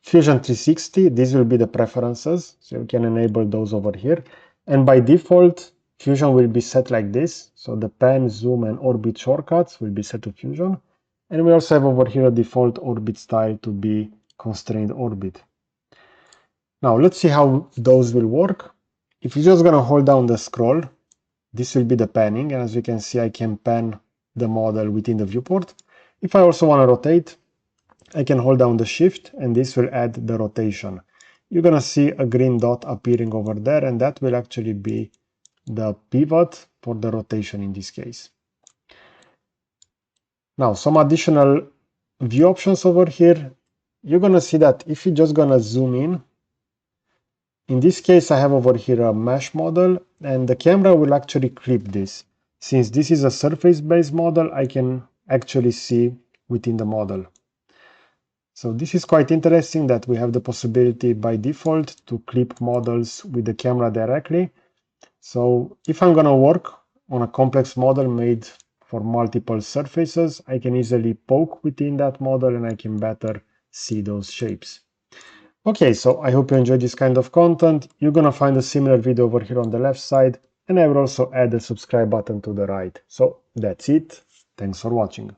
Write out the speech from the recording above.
Fusion 360, these will be the preferences, so you can enable those over here. And by default, Fusion will be set like this. So the pen, zoom, and orbit shortcuts will be set to Fusion. And we also have over here a default orbit style to be constrained orbit. Now let's see how those will work. If you're just gonna hold down the scroll, this will be the panning. And as you can see, I can pan the model within the viewport. If I also want to rotate, I can hold down the shift and this will add the rotation. You're gonna see a green dot appearing over there, and that will actually be the pivot for the rotation in this case. Now, some additional view options over here. You're gonna see that if you're just gonna zoom in this case, I have over here a mesh model, and the camera will actually clip this. Since this is a surface-based model, I can actually see within the model. So this is quite interesting that we have the possibility by default to clip models with the camera directly. So if I'm gonna work on a complex model made for multiple surfaces, I can easily poke within that model and I can better see those shapes. Okay, so I hope you enjoyed this kind of content. You're gonna find a similar video over here on the left side, and I will also add the subscribe button to the right. So that's it. Thanks for watching.